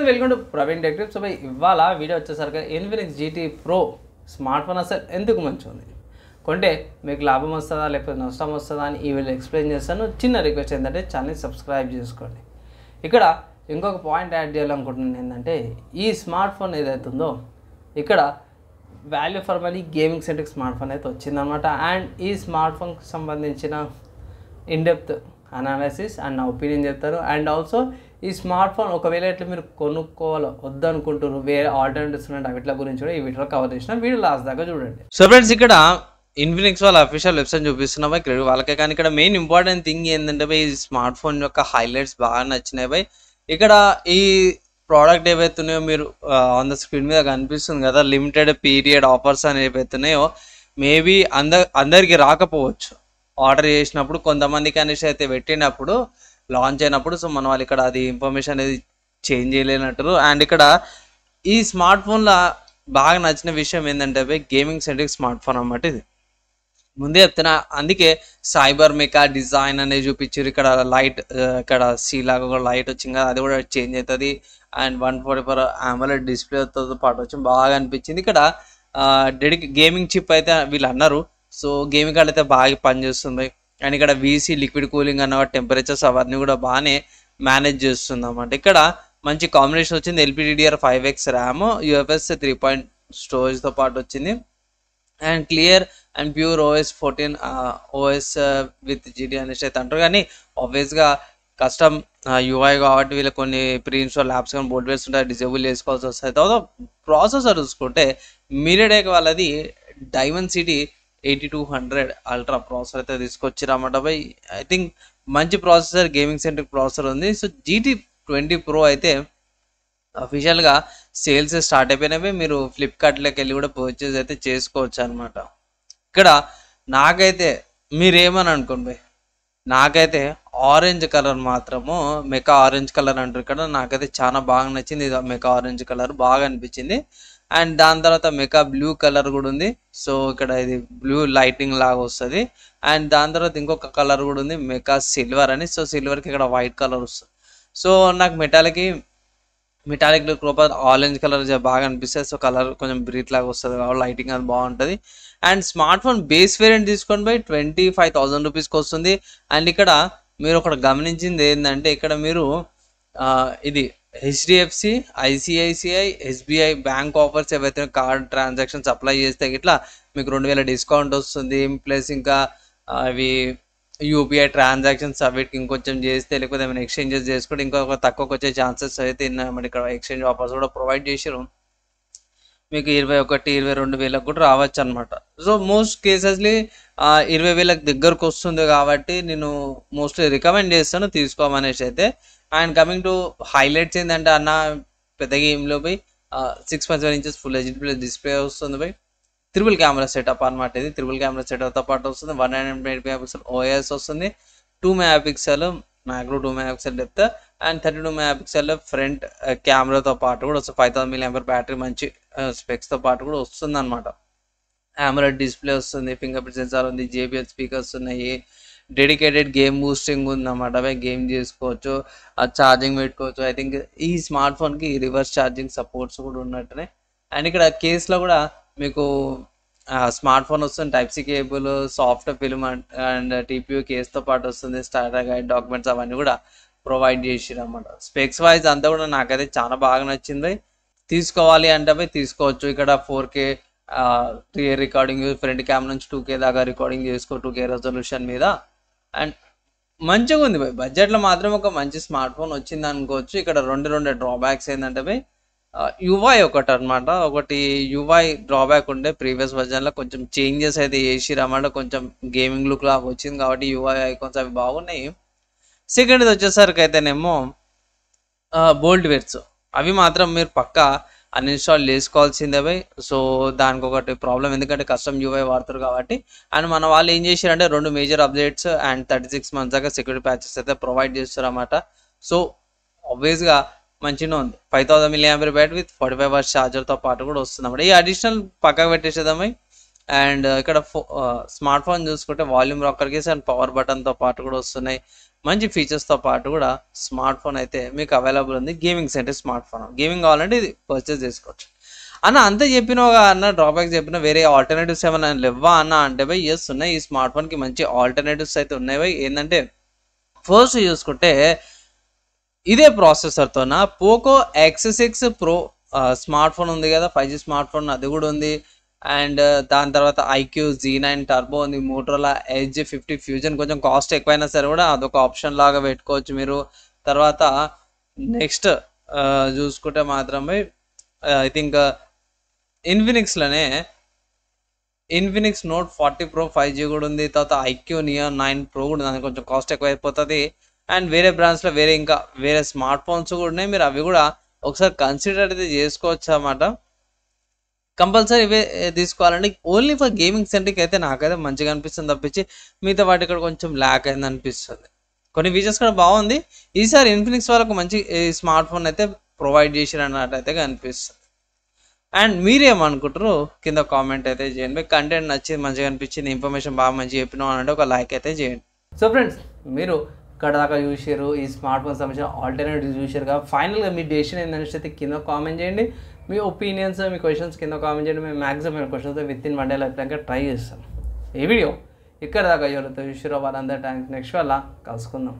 Welcome to Praveen tech tips. So ఇవాళ video వచ్చేసరికి Infinix GT pro smart phone అసలు ఎందుకు మంచిగా ఉంది, కొంటే మీకు లాభం వస్తుందా లేకపోతే నష్టం వస్తుందా అని ఈ వీడియో ఎక్స్ప్లెయిన్ చేస్తాను. చిన్న రిక్వెస్ట్ ఏంటంటే ఛానల్ని సబ్స్క్రైబ్ చేసుకోండి. ఇక్కడ ఇంకొక పాయింట్ యాడ్ చేయాలనుకుంటున్నాను ఏంటంటే, ఈ స్మార్ట్ ఫోన్ ఏదైతే ఉందో ఇక్కడ value for money gaming centric smart phone అయితే వచ్చిందనమాట. అండ్ ఈ స్మార్ట్ ఫోన్కి సంబంధించిన ఇన్డెప్త్ అనాలిసిస్ అండ్ నా ఒపీనియన్ చెప్తారు. అండ్ ఆల్సో ఈ స్మార్ట్ ఫోన్ ఒకవేళ ఇట్లా మీరు కొనుక్కోవాలో వద్దనుకుంటారు, వేరే ఆల్టర్నేటివ్స్ ఉన్నాయి, వీటి గురించి కూడా ఈ వీడియోలో కవర్ చేసిన వీడియో లాస్ట్ దాకా చూడండి. సో ఫ్రెండ్స్, ఇక్కడ ఇన్ఫినిక్స్ వాళ్ళ అఫీషియల్ వెబ్సైట్ చూపిస్తున్నాయి ఇక్కడ వాళ్ళకే. కానీ ఇక్కడ మెయిన్ ఇంపార్టెంట్ థింగ్ ఏంటంటే ఈ స్మార్ట్ ఫోన్ యొక్క హైలైట్స్ బాగా నచ్చినాయి బై. ఇక్కడ ఈ ప్రోడక్ట్ ఏవైతే ఉన్నాయో మీరు ఆన్ ద స్క్రీన్ మీద కనిపిస్తుంది కదా, లిమిటెడ్ పీరియడ్ ఆఫర్స్ అని ఏవైతే ఉన్నాయో మేబీ అందరికి రాకపోవచ్చు. ఆర్డర్ చేసినప్పుడు కొంతమందికి అనేసి అయితే పెట్టినప్పుడు లాంచ్ అయినప్పుడు, సో మన వాళ్ళు ఇక్కడ అది ఇన్ఫర్మేషన్ అనేది చేంజ్ చేయలేనట్టు. అండ్ ఇక్కడ ఈ స్మార్ట్ ఫోన్లో బాగా నచ్చిన విషయం ఏంటంటే గేమింగ్ సెంట్రిక్ స్మార్ట్ ఫోన్ అన్నమాట. ఇది ముందే చెప్తున్నా, అందుకే సైబర్ మెకా డిజైన్ అనేది చూపించారు. ఇక్కడ లైట్, ఇక్కడ సీ లాగా ఒక లైట్ వచ్చింది కదా, అది కూడా చేంజ్ అవుతుంది. అండ్ 144 AMOLED డిస్ప్లేతో పాటు వచ్చి బాగా అనిపించింది. ఇక్కడ గేమింగ్ చిప్ అయితే వీళ్ళు అన్నారు, సో గేమింగ్ కార్డ్ అయితే బాగా పనిచేస్తుంది. అండ్ ఇక్కడ వీసీ లిక్విడ్ కూలింగ్ అన్న టెంపరేచర్స్ అవన్నీ కూడా బాగానే మేనేజ్ చేస్తుంది అన్నమాట. ఇక్కడ మంచి కాంబినేషన్ వచ్చింది. LPDDR5X ర్యామ్, UFS 3 స్టోరేజ్తో పాటు వచ్చింది. And clear and pure OS 14 OS with GT అనేసి అయితే అంటారు. కానీ ఆబ్వియస్గా కస్టమ్ UI కాబట్టి వీళ్ళకి కొన్ని ప్రీ ఇన్స్టాల్ యాప్స్ కానీ బోర్డ్వేర్స్ ఉంటాయి, డిజేబుల్ చేసుకోవాల్సి వస్తాయి. తర్వాత ప్రాసెసర్ చూసుకుంటే మీడియాటెక్ వాళ్ళది Dimensity 8200 అల్ట్రా ప్రాసెసర్ అయితే తీసుకొచ్చిరన్నమాట బై. ఐ థింక్ మంచి ప్రాసెసర్, గేమింగ్ సెంట్రిక్ ప్రాసెసర్ ఉంది. సో GT20 Pro అయితే అఫీషియల్గా సేల్స్ స్టార్ట్ అయిపోయినవి. మీరు ఫ్లిప్కార్ట్లోకి వెళ్ళి కూడా పర్చేజ్ అయితే చేసుకోవచ్చు అనమాట. ఇక్కడ నాకైతే మీరేమని అనుకోండి, నాకైతే ఆరెంజ్ కలర్ మాత్రము, మెకా ఆరెంజ్ కలర్ అంటారు ఇక్కడ, నాకైతే చాలా బాగా నచ్చింది. ఇది మెకా ఆరెంజ్ కలర్ బాగా అనిపించింది. అండ్ దాని తర్వాత మెకా బ్లూ కలర్ కూడా ఉంది. సో ఇక్కడ ఇది బ్లూ లైటింగ్ లాగా వస్తుంది. అండ్ దాని తర్వాత ఇంకొక కలర్ కూడా ఉంది, మెకా సిల్వర్ అని. సో సిల్వర్కి ఇక్కడ వైట్ కలర్ వస్తుంది. సో నాకు మెటాలిక్ లుక్ లోపల ఆరెంజ్ కలర్ బాగా అనిపిస్తుంది. సో కలర్ కొంచెం బ్రీత్ లాగా వస్తుంది కాబట్టి లైటింగ్ అది బాగుంటుంది. And smart phone base variant తీసుకోండి బై 25,000 రూపీస్కి వస్తుంది. అండ్ ఇక్కడ మీరు ఒకటి గమనించింది ఏంటంటే, ఇక్కడ మీరు ఇది HDFC, ICICI, SBI bank offers ఏవైతే కార్డ్ ట్రాన్సాక్షన్స్ అప్లై చేస్తే ఇట్లా మీకు 2000 డిస్కౌంట్ వస్తుంది. ప్లస్ ఇంకా అవి UPI ట్రాన్సాక్షన్స్ వీటికి ఇంకొంచెం చేస్తే, లేకపోతే ఏమైనా ఎక్స్చేంజెస్ చేసుకుంటే ఇంకొక తక్కువకి వచ్చే ఛాన్సెస్ అయితే మరి ఇక్కడ ఎక్స్చేంజ్ ఆఫర్స్ కూడా ప్రొవైడ్ చేసారు. మీకు 21-22 వేలకు కూడా రావచ్చు అనమాట. సో మోస్ట్ కేసెస్లీ 20,000 దగ్గరకు వస్తుంది కాబట్టి నేను మోస్ట్లీ రికమెండ్ చేస్తాను తీసుకోమనేసి అయితే. అండ్ కమింగ్ టు హైలైట్స్ ఏంటంటే అన్న పెద్ద గేమ్లో పోయి 6.7 ఇంచెస్ ఫుల్ HD డిస్ప్లే వస్తుంది బై. ట్రిపుల్ కెమెరా సెటప్ అనమాట. ఇది ట్రిపుల్ కెమెరా సెటప్తో పాటు వస్తుంది. 108 MP OIS వస్తుంది. 2 MP macro 2 MP depth and 32 MP front కెమెరాతో పాటు కూడా వస్తుంది. 5000 mAh బ్యాటరీ మంచి స్పెక్స్తో పాటు కూడా వస్తుంది అనమాట. AMOLED డిస్ప్లే వస్తుంది, ఫింగర్ ప్రింట్ సెన్సార్ ఉంది, JBL స్పీకర్స్ ఉన్నాయి, డెడికేటెడ్ గేమ్ బూస్టింగ్ ఉందన్నమాట. గేమ్ చేసుకోవచ్చు, ఛార్జింగ్ పెట్టుకోవచ్చు. ఐ థింక్ ఈ స్మార్ట్ ఫోన్కి రివర్స్ ఛార్జింగ్ సపోర్ట్స్ కూడా ఉన్నట్టునే. అండ్ ఇక్కడ కేసులో కూడా మీకు స్మార్ట్ ఫోన్ వస్తుంది, Type-C cable, soft film and TPU కేసుతో పాటు వస్తుంది. స్టార్టర్ గైడ్, డాక్యుమెంట్స్ అవన్నీ కూడా ప్రొవైడ్ చేసిరు అన్నమాట. స్పెక్స్ వైజ్ అంతా కూడా నాకైతే చాలా బాగా నచ్చింది. తీసుకోవాలి అంటే తీసుకోవచ్చు. ఇక్కడ 4K రికార్డింగ్, ఫ్రంట్ క్యామ్ నుంచి 2K దాకా రికార్డింగ్ చేసుకో 2K రెజల్యూషన్ మీద. అండ్ మంచిగా ఉంది బై. బడ్జెట్లో మాత్రం ఒక మంచి స్మార్ట్ ఫోన్ వచ్చింది అనుకోవచ్చు. ఇక్కడ రెండు డ్రాబ్యాక్స్ ఏంటంటే UI ఒకటి అనమాట. ఒకటి UI డ్రాబ్యాక్ ఉండే ప్రీవియస్ వర్జన్లో కొంచెం చేంజెస్ అయితే చేసిరన్నమాట. కొంచెం గేమింగ్ లుక్ లాగా వచ్చింది కాబట్టి UI ఐకాన్స్ అవి బాగున్నాయి. సెకండ్ వచ్చేసరికి అయితేనేమో బోల్ట్ వేర్స్ అవి మాత్రం మీరు పక్కా అన్ఇన్స్టాల్ చేసుకోవాల్సిందే బై. సో దానికి ఒకటి ప్రాబ్లం, ఎందుకంటే కస్టమ్ UI వాడుతారు కాబట్టి. అండ్ మన వాళ్ళు ఏం చేశారంటే 2 మేజర్ అప్డేట్స్ అండ్ 36 months దాకా సెక్యూరిటీ ప్యాచెస్ అయితే ప్రొవైడ్ చేస్తారు అన్నమాట. సో ఆబ్వియస్గా మంచిగా ఉంది. 5000 mAh బ్యాటరీ విత్ 45 watts ఛార్జర్తో పాటు కూడా వస్తుంది అన్నమాట. ఈ అడిషనల్ పక్కకు పెట్టేసేద్దామై. అండ్ ఇక్కడ స్మార్ట్ ఫోన్ చూసుకుంటే volume rocker case and power బటన్తో పాటు కూడా వస్తున్నాయి. మంచి ఫీచర్స్తో పాటు కూడా స్మార్ట్ ఫోన్ అయితే మీకు అవైలబుల్ ఉంది. Gaming centre smart phone, gaming కావాలంటే ఇది పర్చేస్ చేసుకోవచ్చు అన్న. అంతే చెప్పినావుగా అన్న, డ్రాబ్యాక్స్ చెప్పిన వేరే ఆల్టర్నేటివ్స్ ఏమైనా లేవా అన్న అంటే బై ఎస్ ఉన్నాయి. ఈ స్మార్ట్ ఫోన్కి మంచి ఆల్టర్నేటివ్స్ అయితే ఉన్నాయి బై. ఏంటంటే ఫస్ట్ చూసుకుంటే ఇదే ప్రాసెసర్తోన Poco X6 Pro smartphone ఉంది కదా, 5G స్మార్ట్ ఫోన్, అది కూడా ఉంది. అండ్ దాని తర్వాత IQ Z9 టర్బో ఉంది, మోటరోలా ఎడ్జ్ 50 ఫ్యూజన్, కొంచెం కాస్ట్ ఎక్కువైనా సరే కూడా అదొక ఆప్షన్ లాగా పెట్టుకోవచ్చు మీరు. తర్వాత నెక్స్ట్ చూసుకుంటే మాత్రం I think Infinix note 40 Pro 5G కూడా ఉంది. తర్వాత IQ Neo 9 Pro కూడా ఉంది, కొంచెం కాస్ట్ ఎక్కువ అయిపోతుంది. అండ్ వేరే బ్రాండ్స్లో వేరే స్మార్ట్ ఫోన్స్ కూడా ఉన్నాయి, మీరు అవి కూడా ఒకసారి కన్సిడర్ అయితే చేసుకోవచ్చు అన్నమాట. కంపల్సరీ ఇవే తీసుకోవాలండి. ఓన్లీ ఫర్ గేమింగ్ సెంటర్కి అయితే నాకైతే మంచిగా అనిపిస్తుంది తప్పించి మిగతా వాటి ఇక్కడ కొంచెం ల్యాక్ అయింది అనిపిస్తుంది. కొన్ని ఫీచర్స్ కూడా బాగుంది. ఈసారి ఇన్ఫినిక్స్ వాళ్ళకు మంచి స్మార్ట్ ఫోన్ అయితే ప్రొవైడ్ చేసిరు అన్నట్టయితే కనిపిస్తుంది. అండ్ మీరేమనుకుంటారు కింద కామెంట్ అయితే చేయండి. మీకు కంటెంట్ నచ్చింది, మంచిగా అనిపించింది, ఇన్ఫర్మేషన్ బాగా మంచిగా చెప్పినాం అంటే ఒక లైక్ అయితే చేయండి. సో ఫ్రెండ్స్, మీరు ఇక్కడ దాకా చూసారు, ఈ స్మార్ట్ ఫోన్ సంబంధించిన ఆల్టర్నేటివ్ చూసారు కదా. ఫైనల్గా మీ డెసిషన్ ఏంటంటే కింద కామెంట్ చేయండి. మీ ఒపీనియన్స్, మీ క్వశ్చన్స్ కింద కామెంట్ చేయండి. మేము మ్యాక్సిమం క్వశ్చన్స్ విత్ ఇన్ 1 డేలో అయిపోయాక ట్రై చేస్తాం. ఈ వీడియో ఇక్కడ దాకా ఎవరైతే చూసారో వాళ్ళందరూ థ్యాంక్స్. నెక్స్ట్ వల్ల కలుసుకుందాం.